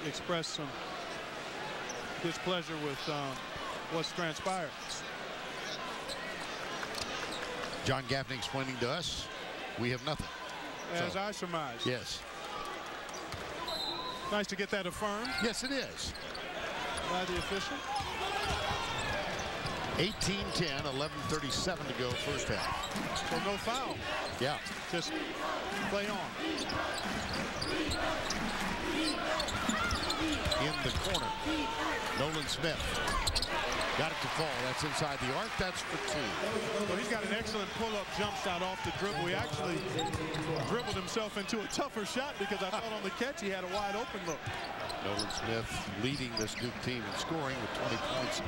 expressed some displeasure with what's transpired. John Gaffney explaining to us, we have nothing. As I surmise. Yes. Nice to get that affirmed. Yes, it is. By the official. 18-10, 11:37 to go, first half. So no foul. Yeah. Just play on. In the corner, Nolan Smith. Got it to fall. That's inside the arc. That's for two. So he's got an excellent pull-up jump shot off the dribble. He actually dribbled himself into a tougher shot because I thought on the catch he had a wide open look. Nolan Smith leading this Duke team in scoring with 20 points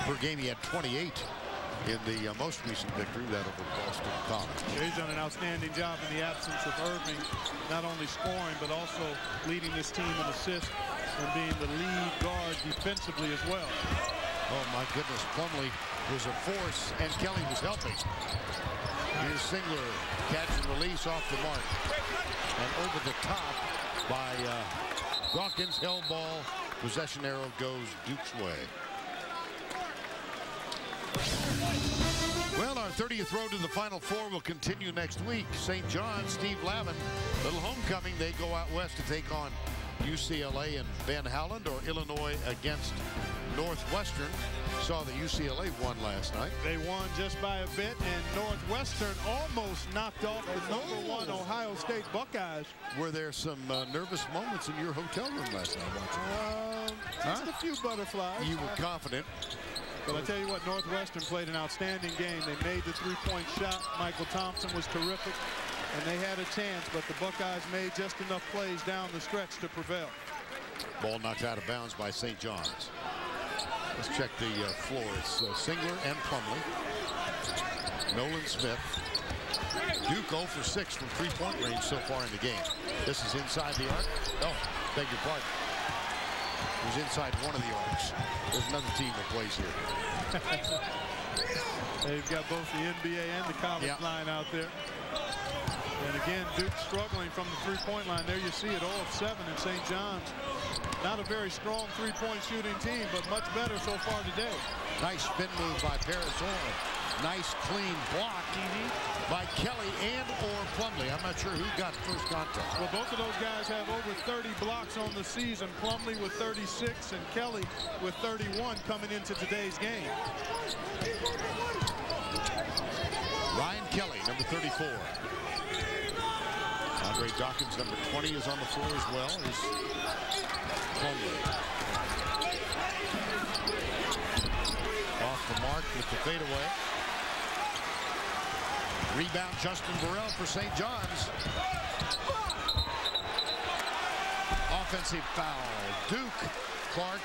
per game. He had 28 in the most recent victory, that over Boston College. He's done an outstanding job in the absence of Irving, not only scoring but also leading this team in assists and being the lead guard defensively as well. Oh my goodness, Plumlee was a force and Kelly was helping. Here's Singler, catch and release off the mark. And over the top by Dawkins, held ball, possession arrow goes Duke's way. Well, our 30th road to the Final Four will continue next week. St. John's, Steve Lavin, little homecoming. They go out west to take on UCLA and Van Howland, or Illinois against Northwestern. Saw that UCLA won last night. They won just by a bit, and Northwestern almost knocked off the #1 Ohio State Buckeyes. Were there some nervous moments in your hotel room last night? Just a few butterflies. You were confident. But I tell you what, Northwestern played an outstanding game. They made the three-point shot. Michael Thompson was terrific, and they had a chance, but the Buckeyes made just enough plays down the stretch to prevail. Ball knocked out of bounds by St. John's. Let's check the floor. It's Singler and Plumlee. Nolan Smith. Duke 0 for 6 from three-point range so far in the game. This is inside the arc. Oh, beg your pardon. It was inside one of the arcs. There's another team that plays here. They've got both the NBA and the college line out there. And again, Duke struggling from the three-point line. There you see it, 0 of 7 in St. John's. Not a very strong three-point shooting team, but much better so far today. Nice spin move by Paris Horn. Nice clean block by Kelly and or Plumlee. I'm not sure who got first contact. Well, both of those guys have over 30 blocks on the season. Plumlee with 36 and Kelly with 31 coming into today's game. Ryan Kelly, number 34. Andre Dawkins, number 20, is on the floor as well. Here's Plumlee. Off the mark with the fadeaway. Rebound, Justin Burrell for St. John's. Offensive foul. Duke Clark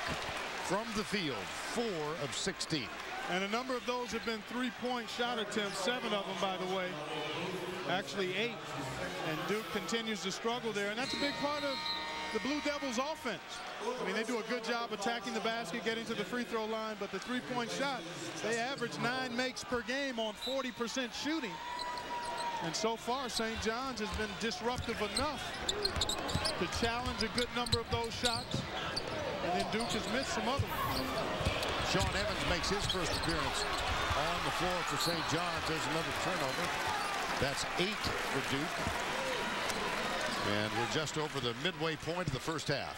from the field, 4 of 16. And a number of those have been three-point shot attempts, 7 of them, by the way. Actually 8. And Duke continues to struggle there, and that's a big part of the Blue Devils' offense. I mean, they do a good job attacking the basket, getting to the free throw line, but the three-point shot, they average 9 makes per game on 40% shooting. And so far, St. John's has been disruptive enough to challenge a good number of those shots. And then Duke has missed some other ones. Sean Evans makes his first appearance on the floor for St. John's. There's another turnover. That's 8 for Duke. And we're just over the midway point of the first half.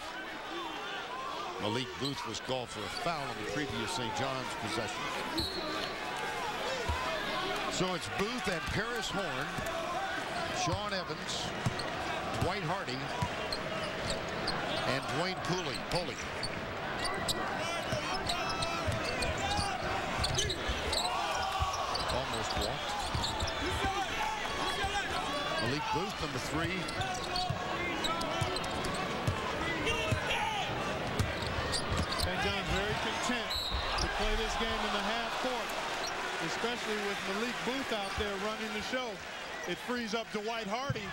Malik Booth was called for a foul on the previous St. John's possession. So it's Booth and Paris Horn, Sean Evans, Dwight Hardy, and Dwayne Pulley. Almost walked. Malik Booth, number 3. St. John's very content to play this game in the half court, especially with Malik Booth out there running the show. It frees up Dwight Hardy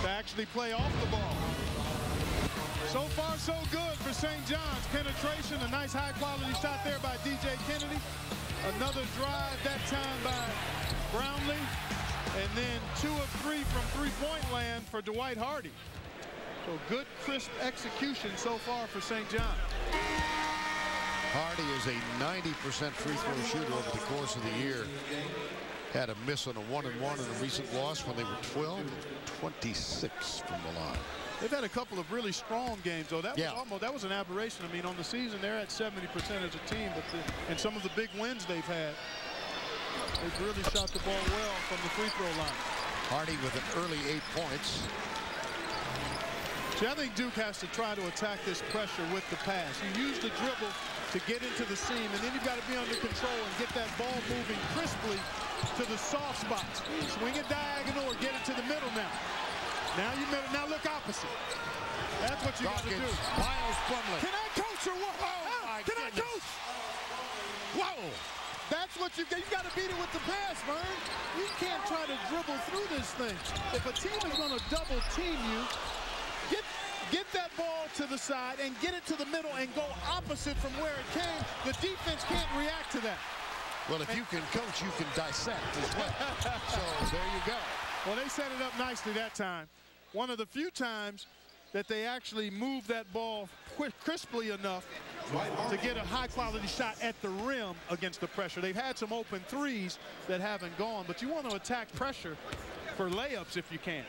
to actually play off the ball. So far, so good for St. John's. Penetration, a nice high-quality shot there by DJ Kennedy. Another drive, that time by Brownlee. And then 2 of 3 from three-point land for Dwight Hardy. So good, crisp execution so far for St. John. Hardy is a 90% free throw shooter over the course of the year. Had a miss on a 1-1 in a recent loss when they were 12-26 from the line. They've had a couple of really strong games, though. That was an aberration. I mean, on the season, they're at 70% as a team, but in some of the big wins they've had, they've really shot the ball well from the free throw line. Hardy with an early 8 points. See, I think Duke has to try to attack this pressure with the pass. You use the dribble to get into the seam, and then you've got to be under control and get that ball moving crisply to the soft spots. Swing it diagonal or get it to the middle now. Now you middle. Now look opposite. That's what you got to do. Miles Plumlee. Can I coach or what? Oh, my Can I coach? Whoa! That's what you got to beat it with the pass, Vern. You can't try to dribble through this thing. If a team is going to double team you, get that ball to the side and get it to the middle and go opposite from where it came. The defense can't react to that. Well, if you can coach, you can dissect as well. So there you go. Well, they set it up nicely that time. One of the few times that they actually moved that ball crisply enough to get a high-quality shot at the rim against the pressure. They've had some open threes that haven't gone, but you want to attack pressure for layups if you can.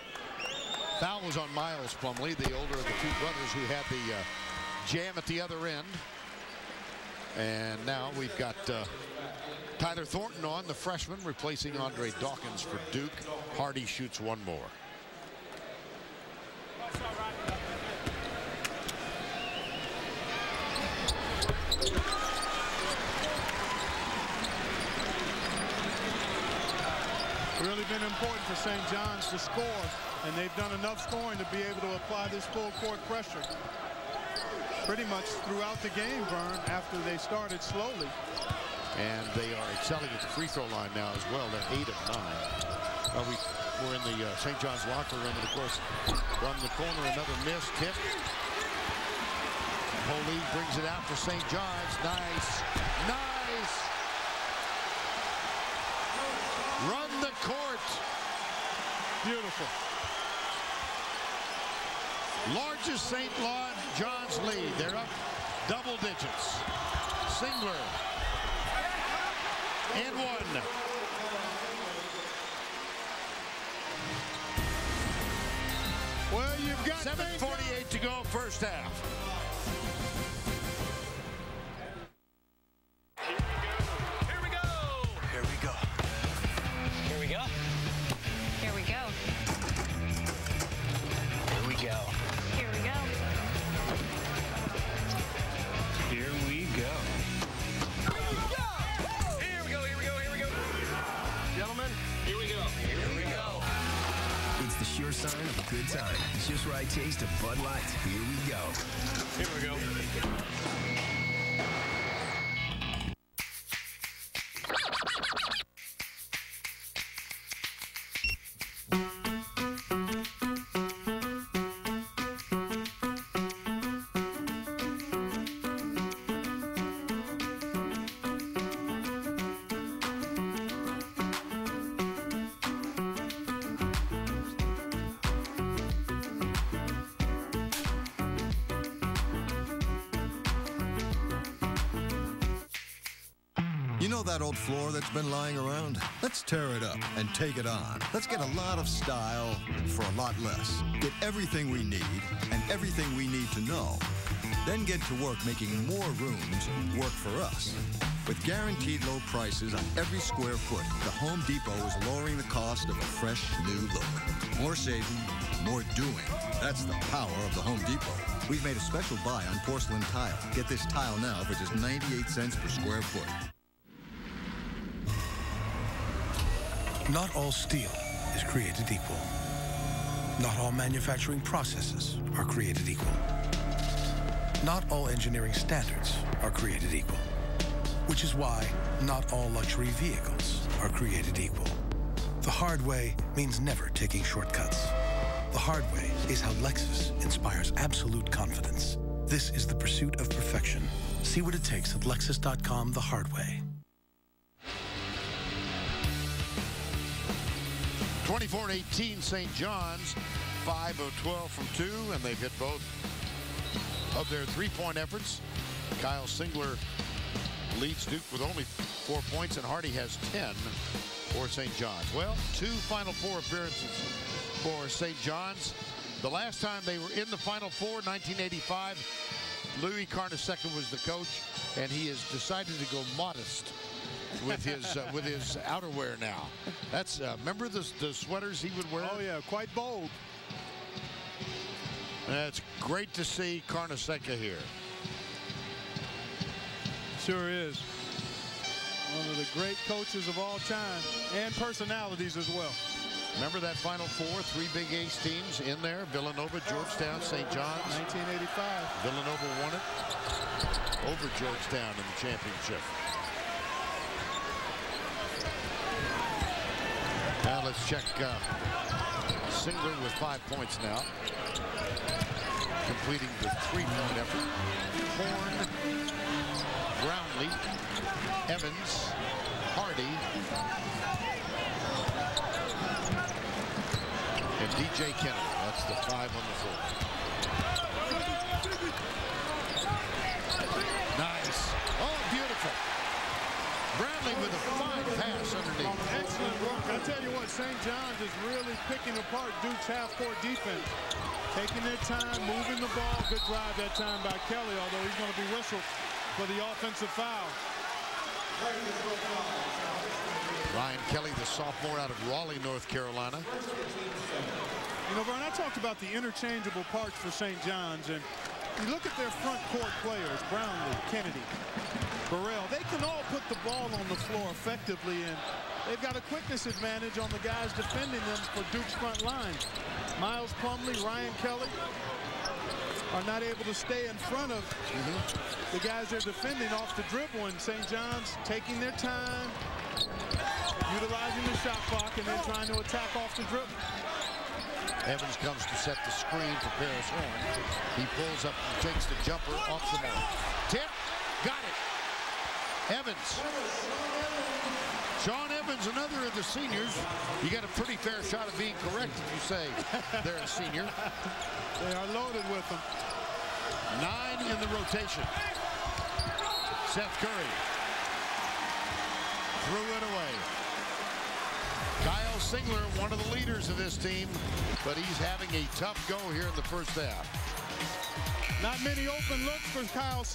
Foul was on Miles Plumlee, the older of the two brothers who had the jam at the other end. And now we've got Tyler Thornton on, the freshman, replacing Andre Dawkins for Duke. Hardy shoots one more. Really been important for St. John's to score, and they've done enough scoring to be able to apply this full court pressure pretty much throughout the game, Vern, after they started slowly. And they are excelling at the free throw line now as well. They're 8 of 9. We're in the St. John's locker room, and of course, from the corner, another miss tip. Holy brings it out for St. John's. Nice. Nice. Run the court. Beautiful. Largest St. John's lead. They're up double digits. Singler. And one. Well, you've got 7:48 to go, first half. Here we go. Here we go. Here we go. Here we go. Here we go. Here we go. Here we go. Here we go. Here we go. Here we go. Gentlemen, here we go. Here we go. It's the sure sign of a good time. It's just right taste of Bud Light. Here we go. Here we go. You know that old floor that's been lying around? Let's tear it up and take it on. Let's get a lot of style for a lot less. Get everything we need and everything we need to know. Then get to work making more rooms work for us. With guaranteed low prices on every square foot, the Home Depot is lowering the cost of a fresh new look. More saving, more doing. That's the power of the Home Depot. We've made a special buy on porcelain tile. Get this tile now for just 98 cents per square foot. Not all steel is created equal. Not all manufacturing processes are created equal. Not all engineering standards are created equal. Which is why not all luxury vehicles are created equal. The hard way means never taking shortcuts. The hard way is how Lexus inspires absolute confidence. This is the pursuit of perfection. See what it takes at Lexus.com the hard way. 24-18 St. John's. 5 of 12 from 2, and they've hit both of their three-point efforts. Kyle Singler leads Duke with only 4 points, and Hardy has 10 for St. John's. Well, 2 Final Four appearances for St. John's. The last time they were in the Final Four, 1985, Louis Carnesecca was the coach, and he has decided to go modest with his outerwear now. That's remember the sweaters he would wear? Oh yeah, quite bold. It's great to see Carnesecca here. Sure is. One of the great coaches of all time, and personalities as well. Remember that Final Four, 3 Big East teams in there: Villanova, Georgetown, St. John's. 1985. Villanova won it over Georgetown in the championship. Now let's check Singler with 5 points now, completing the 3-point effort. Horn, Brownlee, Evans, Hardy, and DJ Kennedy. That's the 5 on the floor. Nice. Oh, beautiful. Brownlee with a fine pass underneath. Excellent work. I tell you what, St. John's is really picking apart Duke's half-court defense. Taking their time, moving the ball. Good drive that time by Kelly, although he's going to be whistled for the offensive foul. Ryan Kelly, the sophomore out of Raleigh, North Carolina. You know, Vern, I talked about the interchangeable parts for St. John's, and you look at their front court players, Brownlee, Kennedy, Burrell. They can all put the ball on the floor effectively, and they've got a quickness advantage on the guys defending them for Duke's front line. Miles Plumlee, Ryan Kelly are not able to stay in front of the guys they're defending off the dribble, and St. John's taking their time, utilizing the shot clock, and then trying to attack off the dribble. Evans comes to set the screen for Paris Horn. He pulls up and takes the jumper off the mark. Tip, got it. Evans. Sean Evans, another of the seniors. You got a pretty fair shot of being correct if you say they're a senior. They are loaded with them. 9 in the rotation. Seth Curry threw it away. Kyle Singler, one of the leaders of this team, but he's having a tough go here in the first half. Not many open looks for Kyle Singler.